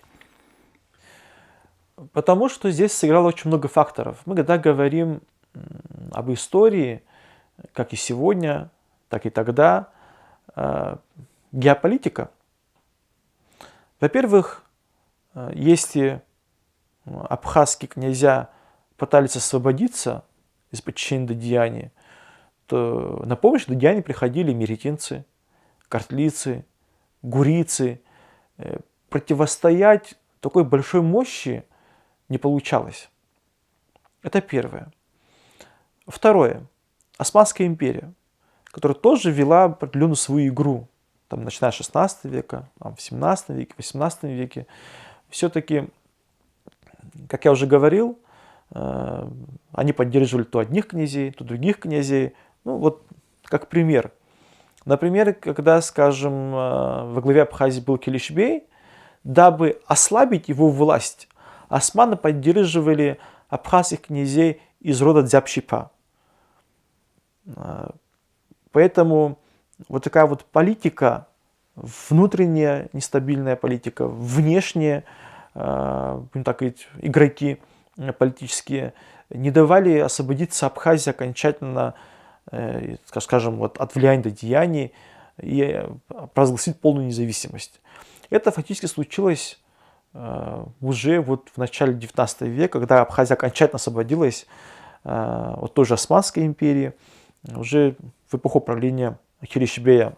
Потому что здесь сыграло очень много факторов. Мы когда говорим об истории, как и сегодня, так и тогда, геополитика. Во-первых, если абхазские князья пытались освободиться из подчинения Дадьяне, то на помощь Дадьяне приходили меретинцы, картлицы, гурицы. Противостоять такой большой мощи не получалось. Это первое. Второе. Османская империя, которая тоже вела определенную свою игру, там, начиная с 16 века, в 17 веке, 18 веке. Все-таки, как я уже говорил, они поддерживали то одних князей, то других князей. Ну вот, как пример. Например, когда, скажем, во главе Абхазии был Келишбей, дабы ослабить его власть, османы поддерживали абхазских князей из рода Дзябшипа. Поэтому вот такая вот политика, внутренняя нестабильная политика, внешние, будем так говорить, игроки политические не давали освободиться Абхазии окончательно, скажем, вот, от влияния Дадьяни и провозгласить полную независимость. Это фактически случилось уже вот в начале 19 века, когда Абхазия окончательно освободилась от той же Османской империи, уже в эпоху правления Келишбея.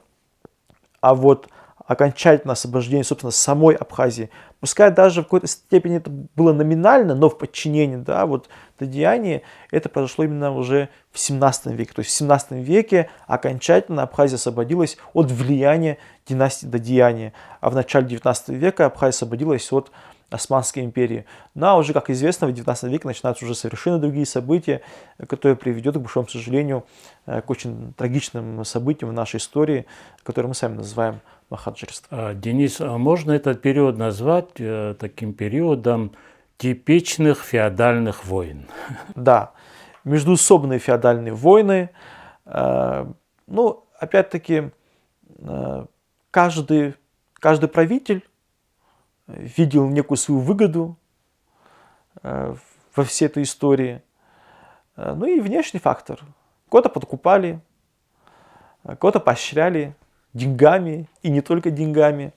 А вот окончательное освобождение, собственно, самой Абхазии, пускай даже в какой-то степени это было номинально, но в подчинении, да, вот Дадьяне, это произошло именно уже в 17 веке. То есть в 17 веке окончательно Абхазия освободилась от влияния династии Дадьяне, а в начале 19 века Абхазия освободилась от Османской империи. Ну а уже, как известно, в 19 веке начинаются уже совершенно другие события, которые приведут, к большому сожалению, к очень трагичным событиям в нашей истории, которые мы сами называем махаджирством. Денис, а можно этот период назвать таким периодом типичных феодальных войн? Да, междуусобные феодальные войны. Ну, опять-таки, каждый правитель видел некую свою выгоду во всей этой истории. Ну и внешний фактор. Кого-то подкупали, кого-то поощряли деньгами, и не только деньгами.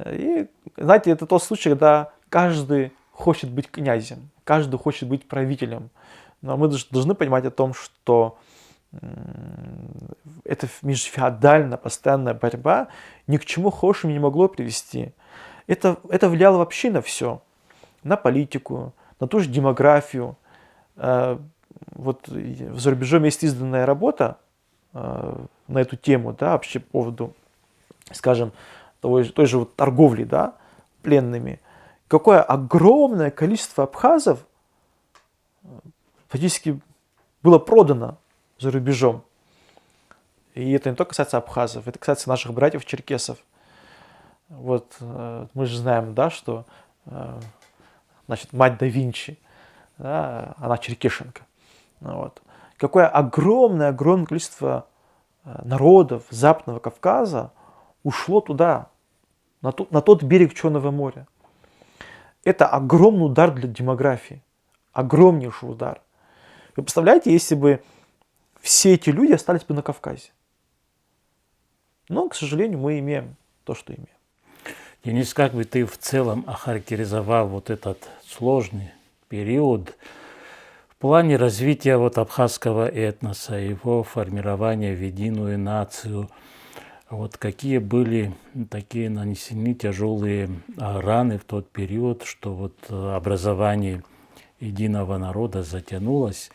И, знаете, это тот случай, когда каждый хочет быть князем, каждый хочет быть правителем. Но мы должны понимать о том, что эта межфеодальная постоянная борьба ни к чему хорошему не могло привести. Это влияло вообще на все. На политику, на ту же демографию. Вот за рубежом есть изданная работа на эту тему, да, вообще по поводу, скажем, той же вот торговли, да, пленными. Какое огромное количество абхазов фактически было продано за рубежом. И это не только касается абхазов, это касается наших братьев-черкесов. Вот мы же знаем, да, что значит, мать да Винчи, да, она черкешенка. Вот. Какое огромное количество народов Западного Кавказа ушло туда, на тот берег Черного моря. Это огромный удар для демографии, огромнейший удар. Вы представляете, если бы все эти люди остались бы на Кавказе? Но, к сожалению, мы имеем то, что имеем. Денис, как бы ты в целом охарактеризовал вот этот сложный период в плане развития вот абхазского этноса, его формирования в единую нацию? Вот какие были такие нанесены тяжелые раны в тот период, что вот образование единого народа затянулось?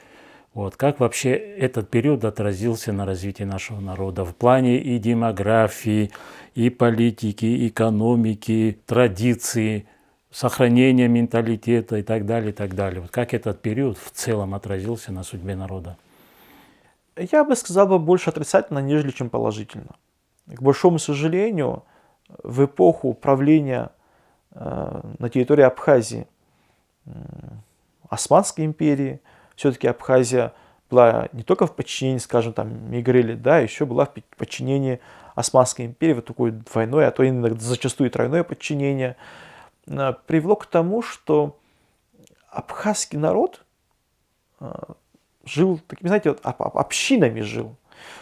Вот. Как вообще этот период отразился на развитии нашего народа в плане и демографии, и политики, и экономики, традиции, сохранения менталитета и так далее, и так далее? Вот как этот период в целом отразился на судьбе народа? Я бы сказал больше отрицательно, нежели чем положительно. К большому сожалению, в эпоху правления на территории Абхазии Османской империи, все-таки Абхазия была не только в подчинении, скажем, там, Мигрели, да, еще была в подчинении Османской империи, вот такое двойное, а то иногда зачастую тройное подчинение, привело к тому, что абхазский народ жил, такими, знаете, вот, общинами жил.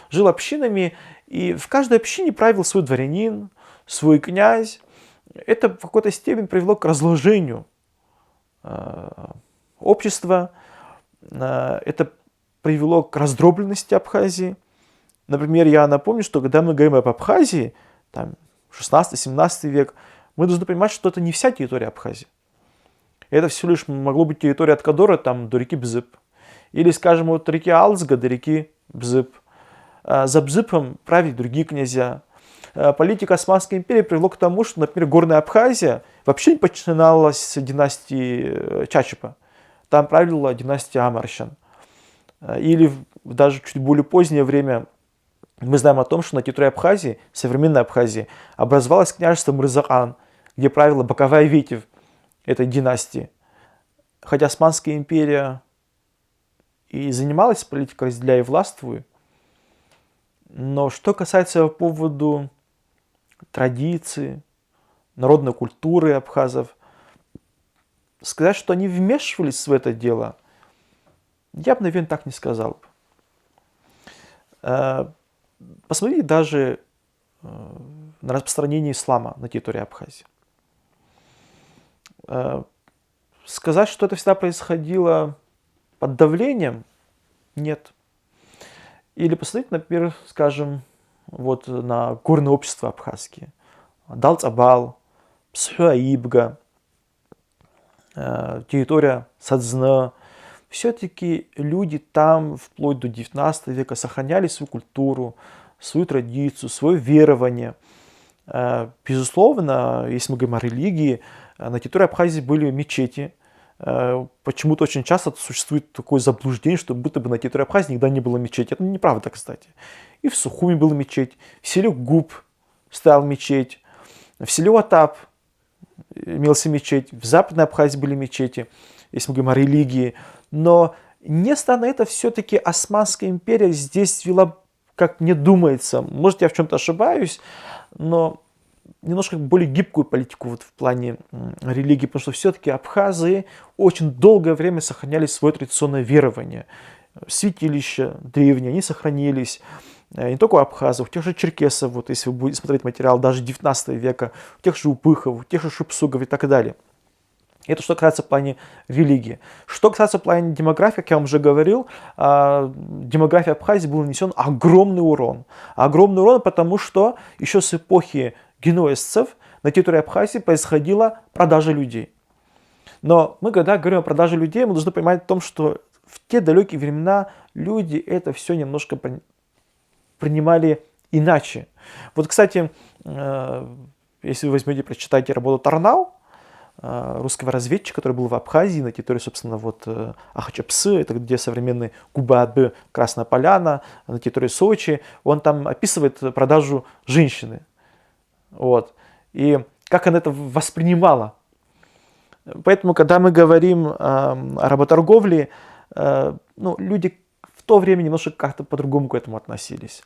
Жил общинами, и в каждой общине правил свой дворянин, свой князь. Это в какой-то степени привело к разложению общества. Это привело к раздробленности Абхазии. Например, я напомню, что когда мы говорим об Абхазии, там 16-17 век, мы должны понимать, что это не вся территория Абхазии. Это всего лишь могло быть территория от Кадора там, до реки Бзып. Или, скажем, от реки Алзга до реки Бзып. За Бзыпом правили другие князья. Политика Османской империи привела к тому, что, например, Горная Абхазия вообще не подчиналась династии Чачепа. Там правила династия Амарщан. Или даже чуть более позднее время мы знаем о том, что на территории Абхазии, современной Абхазии, образовалось княжество Мырзахан, где правила боковая ветвь этой династии. Хотя Османская империя и занималась политикой «разделяй и властвуй», но что касается по поводу традиции, народной культуры абхазов, сказать, что они вмешивались в это дело, я бы, наверное, так не сказал бы. Посмотрите даже на распространение ислама на территории Абхазии. Сказать, что это всегда происходило под давлением, нет. Или посмотрите, например, скажем, вот на горное общество абхазские. Далцабал, Псхуаибга, территория Садзна. Все-таки люди там вплоть до 19 века сохраняли свою культуру, свою традицию, свое верование. Безусловно, если мы говорим о религии, на территории Абхазии были мечети. Почему-то очень часто существует такое заблуждение, что будто бы на территории Абхазии никогда не было мечети. Это неправда, кстати. И в Сухуми была мечеть, в селе Губ стояла мечеть, в селе Уатап имелся мечеть, в Западной Абхазии были мечети, если мы говорим о религии. Но несмотря на это, все-таки Османская империя здесь вела, как мне думается, может, я в чем-то ошибаюсь, но немножко более гибкую политику вот в плане религии, потому что все-таки абхазы очень долгое время сохраняли свое традиционное верование. Святилища древние, они сохранились. Не только у абхазов, у тех же черкесов, вот если вы будете смотреть материал даже 19 века, у тех же упыхов, у тех же шипсугов и так далее. Это что касается в плане религии. Что касается в плане демографии, как я вам уже говорил, демографии Абхазии был нанесен огромный урон. Огромный урон, потому что еще с эпохи генуэзцев на территории Абхазии происходила продажа людей. Но мы, когда говорим о продаже людей, мы должны понимать о том, что в те далекие времена люди это все немножко принимали иначе. Вот, кстати, если вы возьмете, прочитайте работу Тарнау, русского разведчика, который был в Абхазии, на территории, собственно, вот Ахачапсы, это где современный Губаадбы, Красная Поляна, на территории Сочи, он там описывает продажу женщины. Вот. И как она это воспринимала. Поэтому, когда мы говорим о работорговле, люди в то время немножко как-то по-другому к этому относились.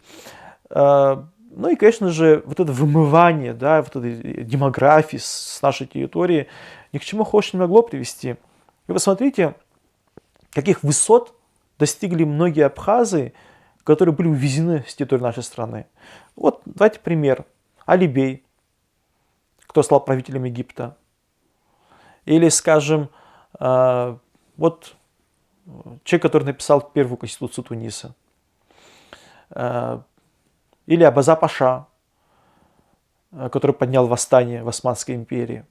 Ну и, конечно же, вот это вымывание, да, вот этой демографии с нашей территории ни к чему хорошему не могло привести. Вы посмотрите, каких высот достигли многие абхазы, которые были увезены с территории нашей страны. Вот давайте пример. Алибей, кто стал правителем Египта. Или, скажем, вот человек, который написал первую конституцию Туниса. Или Абаза Паша, который поднял восстание в Османской империи.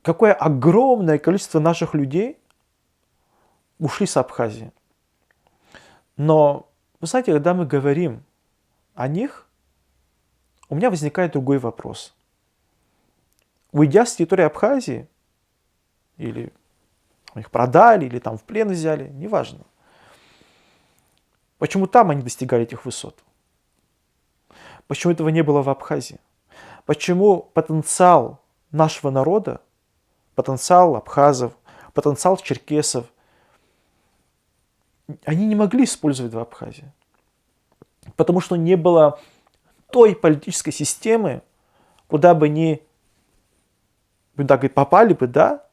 Какое огромное количество наших людей ушли с Абхазии. Но, вы знаете, когда мы говорим о них, у меня возникает другой вопрос. Уйдя с территории Абхазии, или их продали, или там в плен взяли, неважно. Почему там они достигали этих высот? Почему этого не было в Абхазии? Почему потенциал нашего народа, потенциал абхазов, потенциал черкесов, они не могли использовать в Абхазии? Потому что не было той политической системы, куда бы они, будем так говорить, попали бы, да,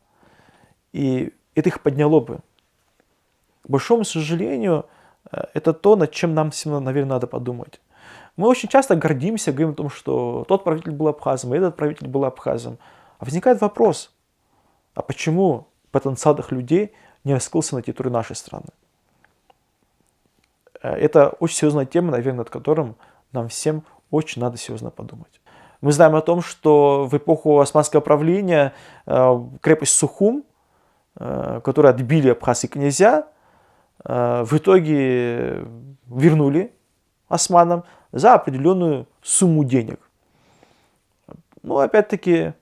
и это их подняло бы. К большому сожалению, это то, над чем нам всем, наверное, надо подумать. Мы очень часто гордимся, говорим о том, что тот правитель был абхазом, и этот правитель был абхазом. А возникает вопрос, а почему потенциал этих людей не раскрылся на территории нашей страны? Это очень серьезная тема, наверное, над которым нам всем очень надо серьезно подумать. Мы знаем о том, что в эпоху османского правления крепость Сухум, которую отбили абхазские князья, в итоге вернули османам за определенную сумму денег. Ну, опять-таки,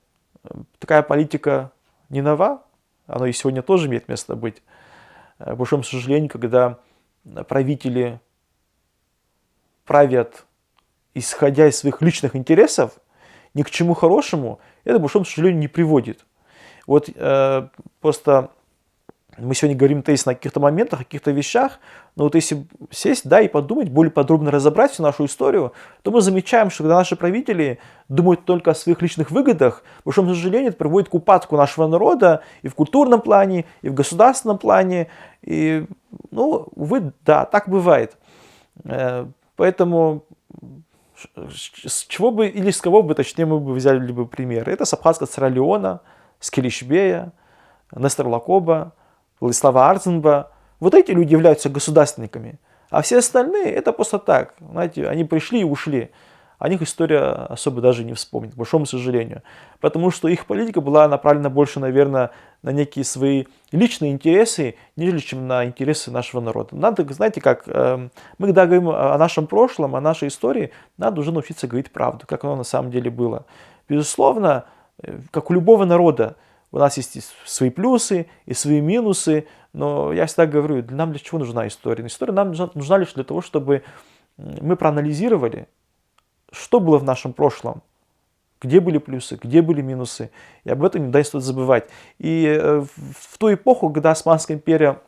такая политика не нова, она и сегодня тоже имеет место быть. К большому сожалению, когда правители правят, исходя из своих личных интересов, ни к чему хорошему, это, к большому сожалению, не приводит. Вот просто мы сегодня говорим на каких-то моментах, о каких-то вещах, но вот если сесть, да, и подумать, более подробно разобрать всю нашу историю, то мы замечаем, что когда наши правители думают только о своих личных выгодах, к большому сожалению, это приводит к упадку нашего народа и в культурном плане, и в государственном плане. И, ну, увы, да, так бывает. Поэтому с чего бы, или с кого бы, точнее, мы бы взяли бы пример. Это с абхазского царя Леона, с Келишбея, Нестора Лакоба, Владислава Арцинба. Вот эти люди являются государственниками. А все остальные это просто так. Знаете, они пришли и ушли. О них история особо даже не вспомнит, к большому сожалению. Потому что их политика была направлена больше, наверное, на некие свои личные интересы, нежели чем на интересы нашего народа. Надо, знаете, как мы когда говорим о нашем прошлом, о нашей истории, надо уже научиться говорить правду, как оно на самом деле было. Безусловно, как у любого народа, у нас есть и свои плюсы, и свои минусы, но я всегда говорю, нам для чего нужна история? История нам нужна лишь для того, чтобы мы проанализировали, что было в нашем прошлом, где были плюсы, где были минусы, и об этом не стоит забывать. И в ту эпоху, когда Османская империя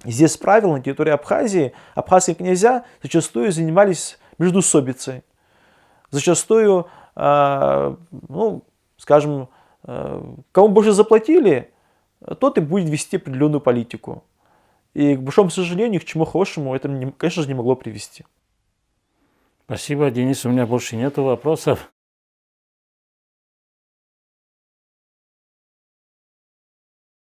здесь правила на территории Абхазии, абхазские князья зачастую занимались междоусобицей, зачастую, ну, скажем, кому больше заплатили, тот и будет вести определенную политику. И, к большому сожалению, к чему хорошему это, конечно же, не могло привести. Спасибо, Денис. У меня больше нет вопросов.